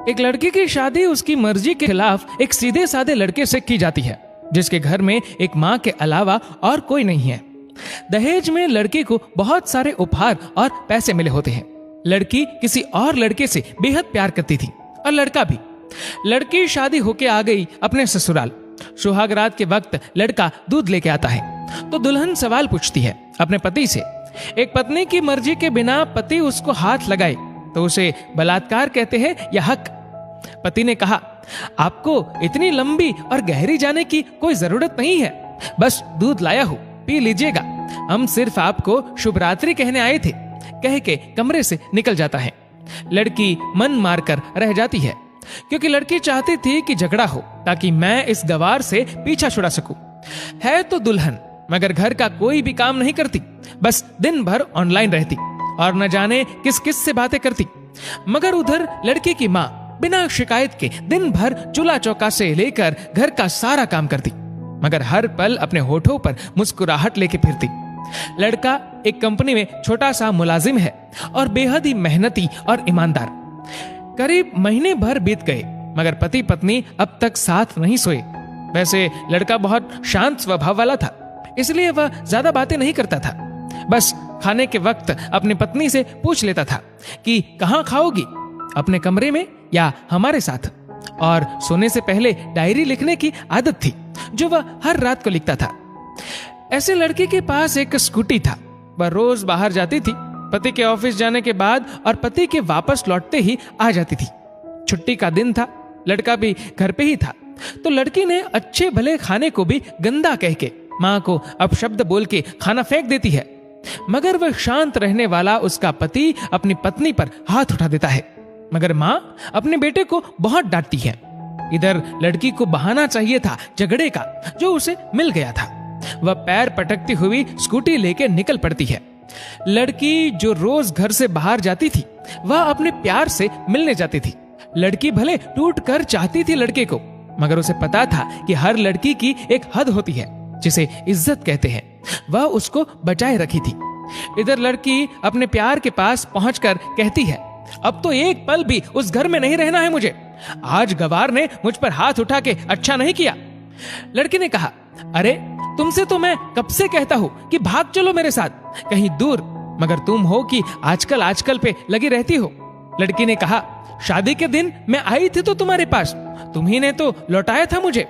एक लड़की की शादी उसकी मर्जी के खिलाफ एक सीधे साधे लड़के से की जाती है, जिसके घर में एक माँ के अलावा और कोई नहीं है। दहेज में लड़की को बहुत सारे उपहार और पैसे मिले होते हैं। लड़की किसी और लड़के से बेहद प्यार करती थी और लड़का भी। लड़की शादी होके आ गई अपने ससुराल। सुहाग रात के वक्त लड़का दूध लेके आता है तो दुल्हन सवाल पूछती है अपने पति से। एक पत्नी की मर्जी के बिना पति उसको हाथ लगाए तो उसे बलात्कार कहते हैं या हक। पति ने कहा, आपको इतनी लंबी और गहरी जाने की कोई जरूरत नहीं है, बस दूध लाया हूं, पी लीजिएगा, हम सिर्फ आपको शुभ रात्रि कहने आए थे, कह के कमरे से निकल जाता है। लड़की मन मारकर रह जाती है क्योंकि लड़की चाहती थी कि झगड़ा हो ताकि मैं इस गवार से पीछा छुड़ा सकूं। है तो दुल्हन मगर घर का कोई भी काम नहीं करती, बस दिन भर ऑनलाइन रहती और न जाने किस किस से बातें करती। मगर उधर लड़की की माँ बिना शिकायत के दिन भर चूल्हा चौका से लेकर घर का सारा काम करती, मगर हर पल अपने होठों पर मुस्कुराहट लेके फिरती। लड़का एक कंपनी में छोटा सा मुलाजिम है और बेहद ही मेहनती और ईमानदार। करीब महीने भर बीत गए मगर पति पत्नी अब तक साथ नहीं सोए। वैसे लड़का बहुत शांत स्वभाव वाला था, इसलिए वह ज्यादा बातें नहीं करता था। बस खाने के वक्त अपनी पत्नी से पूछ लेता था कि कहाँ खाओगी, अपने कमरे में या हमारे साथ। और सोने से पहले डायरी लिखने की आदत थी जो वह हर रात को लिखता था। ऐसे लड़के के पास एक स्कूटी था। वह रोज बाहर जाती थी, पति के ऑफिस जाने के बाद और पति के वापस लौटते ही आ जाती थी। छुट्टी का दिन था, लड़का भी घर पे ही था, तो लड़की ने अच्छे भले खाने को भी गंदा कह के माँ को अपशब्द बोल के खाना फेंक देती है। मगर वह शांत रहने वाला उसका पति अपनी पत्नी पर हाथ उठा देता है, मगर माँ अपने बेटे को बहुत डांटती है। इधर लड़की को बहाना चाहिए था झगड़े का जो उसे मिल गया था। वह पैर पटकती हुई स्कूटी लेके निकल पड़ती है। लड़की जो रोज घर से बाहर जाती थी वह अपने प्यार से मिलने जाती थी। लड़की भले टूट कर चाहती थी लड़के को, मगर उसे पता था कि हर लड़की की एक हद होती है जिसे इज्जत कहते हैं, वह उसको बचाए रखी थी। इधर लड़की अपने प्यार के पास पहुंचकर कहती है, अब तो एक पल भी उस घर में नहीं रहना है मुझे। आज गवार ने मुझ पर हाथ उठा के अच्छा नहीं किया। लड़की ने कहा, अरे तुमसे तो मैं कब से कहता हूँ कि भाग चलो मेरे साथ कहीं दूर, मगर तुम हो कि आजकल पे लगी रहती हो। लड़की ने कहा, शादी के दिन मैं आई थी तो तुम्हारे पास, तुम्ही ने तो लौटाया था मुझे।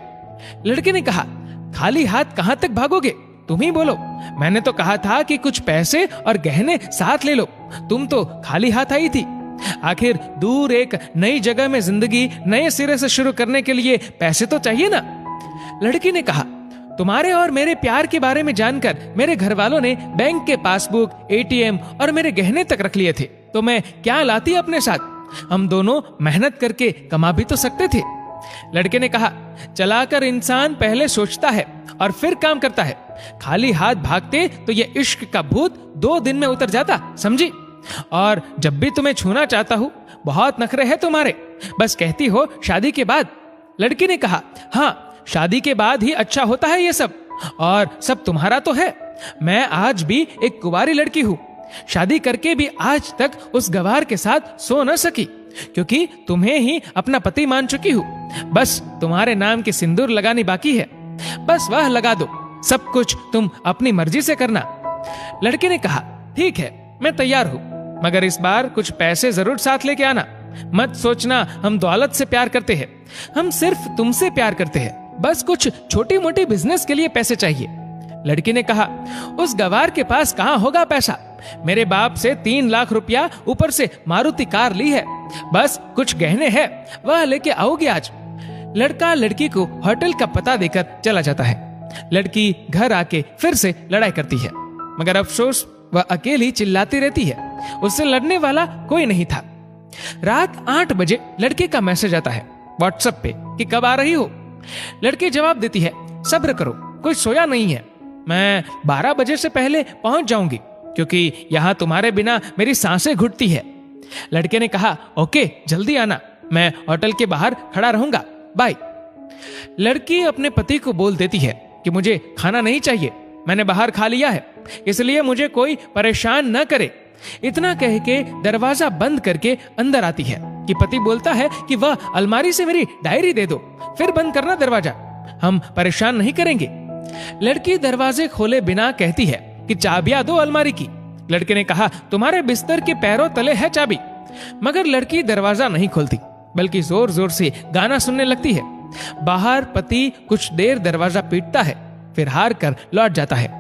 लड़की ने कहा, खाली हाथ कहां तक भागोगे, तुम ही बोलो। मैंने तो कहा था कि कुछ पैसे और गहने साथ ले लो, तुम तो खाली हाथ आई थी। आखिर दूर एक नई जगह में जिंदगी नए सिरे से शुरू करने के लिए पैसे तो चाहिए ना। लड़की ने कहा, तुम्हारे और मेरे प्यार के बारे में जानकर मेरे घर वालों ने बैंक के पासबुक, एटीएम और मेरे गहने तक रख लिए थे, तो मैं क्या लाती अपने साथ। हम दोनों मेहनत करके कमा भी तो सकते थे। लड़के ने कहा, चलाकर इंसान पहले सोचता है और फिर काम करता है। खाली हाथ भागते तो ये इश्क का भूत 2 दिन में उतर जाता, समझी। और जब भी तुम्हें छूना चाहता हूँ, बहुत नखरे हैं तुम्हारे, बस कहती हो शादी के बाद। लड़की ने कहा, हाँ शादी के बाद ही अच्छा होता है ये सब, और सब तुम्हारा तो है। मैं आज भी एक कुंवारी लड़की हूँ, शादी करके भी आज तक उस गवार के साथ सो न सकी, क्योंकि तुम्हें ही अपना पति मान चुकी हूँ। बस तुम्हारे नाम की सिंदूर लगानी बाकी है, बस वह लगा दो, सब कुछ तुम अपनी मर्जी से करना। लड़के ने कहा, ठीक है मैं तैयार हूँ, मगर इस बार कुछ पैसे जरूर साथ लेके आना। मत सोचना हम दौलत से प्यार करते हैं, हम सिर्फ तुमसे प्यार करते हैं, बस कुछ छोटी मोटी बिजनेस के लिए पैसे चाहिए। लड़की ने कहा, उस गवार के पास कहाँ होगा पैसा, मेरे बाप से 3 लाख रुपया ऊपर से मारुति कार ली है, बस कुछ गहने हैं वह लेके आओगे आज। लड़का लड़की को होटल का पता देकर चला जाता है। लड़की घर आके फिर से लड़ाई करती है, मगर अफसोस वह अकेली चिल्लाती रहती है, उससे लड़ने वाला कोई नहीं था। रात 8 बजे लड़के का मैसेज आता है व्हाट्सएप पे कि कब आ रही हो। लड़की जवाब देती है, सब्र करो, कोई सोया नहीं है, मैं 12 बजे से पहले पहुंच जाऊंगी, क्योंकि यहाँ तुम्हारे बिना मेरी सांसें घुटती है। लड़के ने कहा, ओके जल्दी आना, मैं होटल के बाहर खड़ा रहूंगा, बाय। लड़की अपने पति को बोल देती है कि मुझे खाना नहीं चाहिए, मैंने बाहर खा लिया है, इसलिए मुझे कोई परेशान न करे। इतना कह के दरवाजा बंद करके अंदर आती है कि पति बोलता है कि वह अलमारी से मेरी डायरी दे दो, फिर बंद करना दरवाजा, हम परेशान नहीं करेंगे। लड़की दरवाजे खोले बिना कहती है कि चाबियां दो अलमारी की। लड़के ने कहा, तुम्हारे बिस्तर के पैरों तले है चाबी। मगर लड़की दरवाजा नहीं खोलती, बल्कि जोर जोर से गाना सुनने लगती है। बाहर पति कुछ देर दरवाजा पीटता है, फिर हार कर लौट जाता है।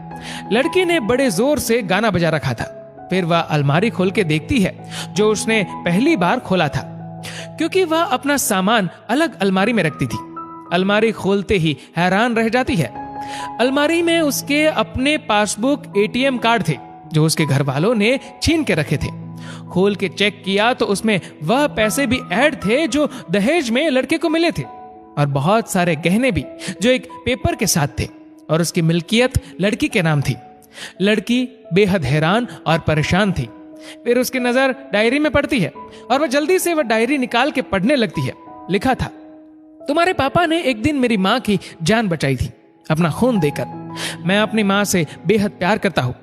लड़की ने बड़े जोर से गाना बजा रखा था। फिर वह अलमारी खोल के देखती है, जो उसने पहली बार खोला था, क्योंकि वह अपना सामान अलग अलमारी में रखती थी। अलमारी खोलते ही हैरान रह जाती है। अलमारी में उसके अपने पासबुक, एटीएम कार्ड थे, जो उसके घर वालों ने छीन के रखे थे। खोल के चेक किया तो उसमें वह पैसे भी ऐड थे जो दहेज में लड़के को मिले थे, और बहुत सारे गहने भी जो एक पेपर के साथ थे, और उसकी मिल्कियत लड़की के नाम थी। लड़की बेहद हैरान और परेशान थी। फिर उसकी नजर डायरी में पड़ती है और वह जल्दी से वह डायरी निकाल के पढ़ने लगती है। लिखा था, तुम्हारे पापा ने एक दिन मेरी माँ की जान बचाई थी, अपना खून देकर। मैं अपनी माँ से बेहद प्यार करता हूँ,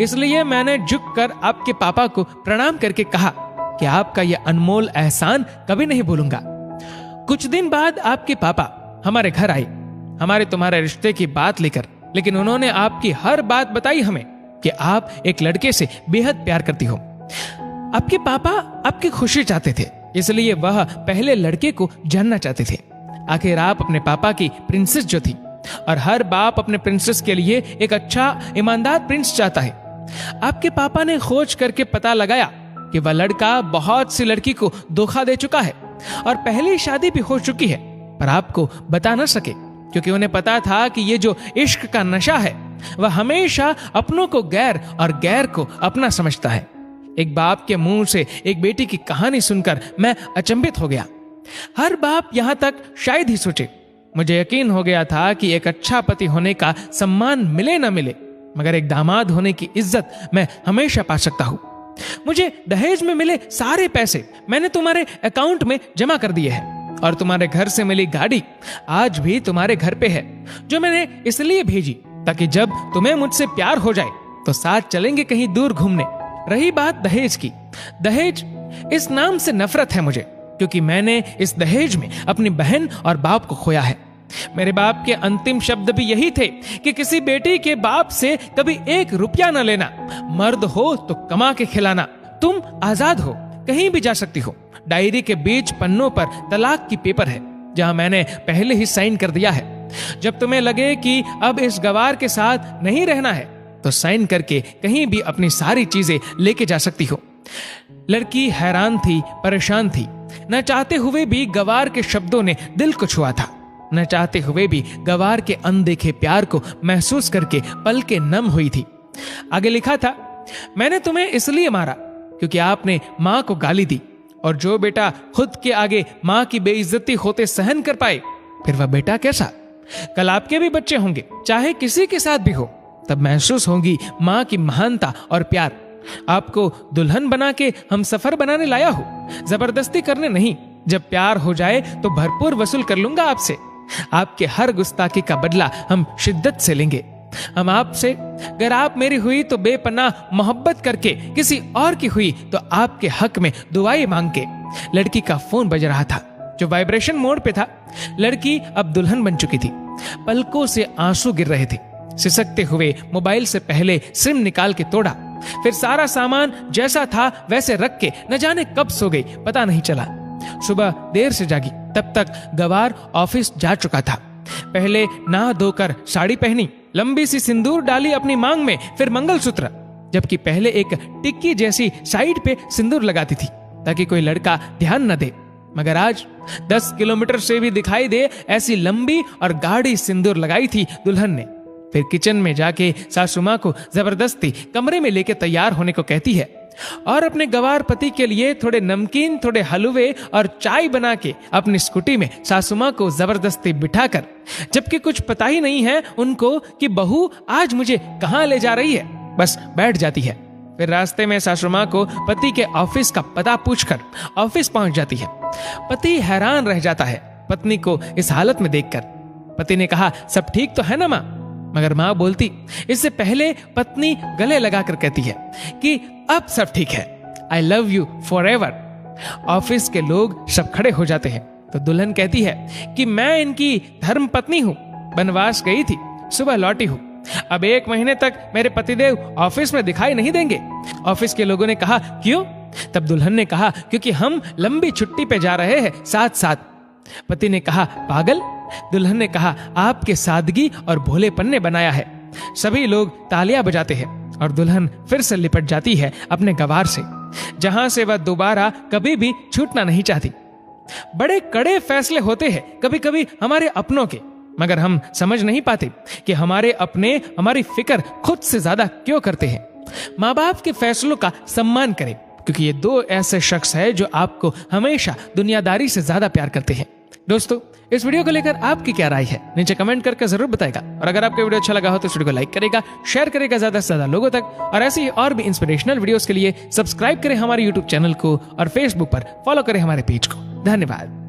इसलिए मैंने झुककर आपके पापा को प्रणाम करके कहा कि आपका यह अनमोल एहसान कभी नहीं भूलूंगा। कुछ दिन बाद आपके पापा हमारे घर आए, हमारे तुम्हारे रिश्ते की बात लेकर, लेकिन उन्होंने आपकी हर बात बताई हमें कि आप एक लड़के से बेहद प्यार करती हो। आपके पापा आपकी खुशी चाहते थे, इसलिए वह पहले लड़के को जानना चाहते थे। आखिर आप अपने पापा की प्रिंसेस जो थी, और हर बाप अपने प्रिंसेस के लिए एक अच्छा ईमानदार प्रिंस चाहता है। आपके पापा ने खोज करके पता लगाया कि वह लड़का बहुत सी लड़की को धोखा दे चुका है और पहली शादी भी हो चुकी है, पर आपको बता न सके, क्योंकि उन्हें पता था कि ये जो इश्क का नशा है वह हमेशा अपनों को गैर और गैर को अपना समझता है। एक बाप के मुंह से एक बेटी की कहानी सुनकर मैं अचंभित हो गया। हर बाप यहां तक शायद ही सोचे। मुझे यकीन हो गया था कि एक अच्छा पति होने का सम्मान मिले न मिले, मगर एक दामाद होने की इज्जत मैं हमेशा पा सकता हूं। मुझे दहेज में मिले सारे पैसे मैंने तुम्हारे अकाउंट में जमा कर दिए हैं, और तुम्हारे घर से मिली गाड़ी आज भी तुम्हारे घर पे है, जो मैंने इसलिए भेजी ताकि जब तुम्हें मुझसे प्यार हो जाए तो साथ चलेंगे कहीं दूर घूमने। रही बात दहेज की, दहेज इस नाम से नफरत है मुझे, क्योंकि मैंने इस दहेज में अपनी बहन और बाप को खोया है। मेरे बाप के अंतिम शब्द भी यही थे कि किसी बेटी के बाप से कभी 1 रुपया न लेना, मर्द हो तो कमा के खिलाना, तुम आजाद हो, कहीं भी जा सकती हो। डायरी के बीच पन्नों पर तलाक की पेपर है, जहां मैंने पहले ही साइन कर दिया है। जब तुम्हें लगे कि अब इस गवार के साथ नहीं रहना है, तो साइन करके कहीं भी अपनी सारी चीजें लेके जा सकती हो। लड़की हैरान थी, परेशान थी। न चाहते हुए भी गवार के शब्दों ने दिल को छुआ था। न चाहते हुए भी गवार के अनदेखे प्यार को महसूस करके पलकें नम हुई थी। आगे लिखा था, मैंने तुम्हें इसलिए मारा क्योंकि आपने माँ को गाली दी, और जो बेटा खुद के आगे माँ की बेइज्जती होते सहन कर पाए, फिर वह बेटा कैसा? कल आपके भी बच्चे होंगे, चाहे किसी के साथ भी हो, तब महसूस होगी माँ की महानता और प्यार। आपको दुल्हन बना के हम सफर बनाने लाया हूं, जबरदस्ती करने नहीं। जब प्यार हो जाए तो भरपूर वसूल कर लूंगा आपसे। आपके हर गुस्ताखी का बदला हम शिद्दत से लेंगे। हम आपसे, अगर आप मेरी हुई तो बेपनाह मोहब्बत करके, किसी और की हुई तो आपके हक में दुआएं मांग के। लड़की का फोन बज रहा था, जो वाइब्रेशन मोड पे था। लड़की अब दुल्हन बन चुकी थी। पलकों से आंसू गिर रहे थे। सिसकते हुए मोबाइल से पहले सिम निकाल के तोड़ा, फिर सारा सामान जैसा था वैसे रख के न जाने कब सो गई, पता नहीं चला। सुबह देर से जागी, तब तक गवार ऑफिस जा चुका था। पहले नहा धोकर साड़ी पहनी, लंबी सी सिंदूर डाली अपनी मांग में, फिर मंगलसूत्र, जबकि पहले एक टिक्की जैसी साइड पे सिंदूर लगाती थी ताकि कोई लड़का ध्यान न दे। मगर आज 10 किलोमीटर से भी दिखाई दे ऐसी लंबी और गाढ़ी सिंदूर लगाई थी दुल्हन ने। फिर किचन में जाके सासू माँ को जबरदस्ती कमरे में लेके तैयार होने को कहती है, और अपने गवार पति के लिए थोड़े नमकीन, थोड़े हलवे और चाय बना के अपनी स्कूटी में सासू माँ को जबरदस्ती बिठाकर, जबकि कुछ पता ही नहीं है उनको कि बहू आज मुझे कहाँ ले जा रही है, बस बैठ जाती है। फिर रास्ते में सासू माँ को पति के ऑफिस का पता पूछकर ऑफिस पहुंच जाती है। पति हैरान रह जाता है पत्नी को इस हालत में देखकर। पति ने कहा, सब ठीक तो है ना माँ? मगर माँ बोलती, इससे पहले पत्नी गले लगाकर कहती है कि अब सब ठीक है, I love you for ever. Office के लोग सब खड़े हो जाते हैं तो दुल्हन कहती है कि मैं इनकी धर्म पत्नी हूँ, बनवास गई थी, सुबह लौटी हूँ, अब 1 महीने तक मेरे पतिदेव ऑफिस में दिखाई नहीं देंगे। ऑफिस के लोगों ने कहा क्यों? तब दुल्हन ने कहा क्योंकि हम लंबी छुट्टी पे जा रहे हैं साथ साथ। पति ने कहा पागल? दुल्हन ने कहा आपके सादगी और भोलेपन ने बनाया है। सभी लोग तालियां बजाते हैं और दुल्हन फिर से लिपट जाती है अपने गवार से, जहां से वह दोबारा कभी भी छूटना नहीं चाहती। बड़े कड़े फैसले होते हैं कभी कभी हमारे अपनों के, मगर हम समझ नहीं पाते कि हमारे अपने हमारी फिक्र खुद से ज्यादा क्यों करते हैं। माँ बाप के फैसलों का सम्मान करें, क्योंकि ये 2 ऐसे शख्स हैं जो आपको हमेशा दुनियादारी से ज्यादा प्यार करते हैं। दोस्तों, इस वीडियो को लेकर आपकी क्या राय है नीचे कमेंट करके जरूर बताएगा। और अगर आपको वीडियो अच्छा लगा हो तो इस वीडियो को लाइक करेगा, शेयर करेगा ज्यादा से ज्यादा लोगों तक, और ऐसे ही और भी इंस्पिरेशनल वीडियोस के लिए सब्सक्राइब करें हमारे यूट्यूब चैनल को और फेसबुक पर फॉलो करें हमारे पेज को। धन्यवाद।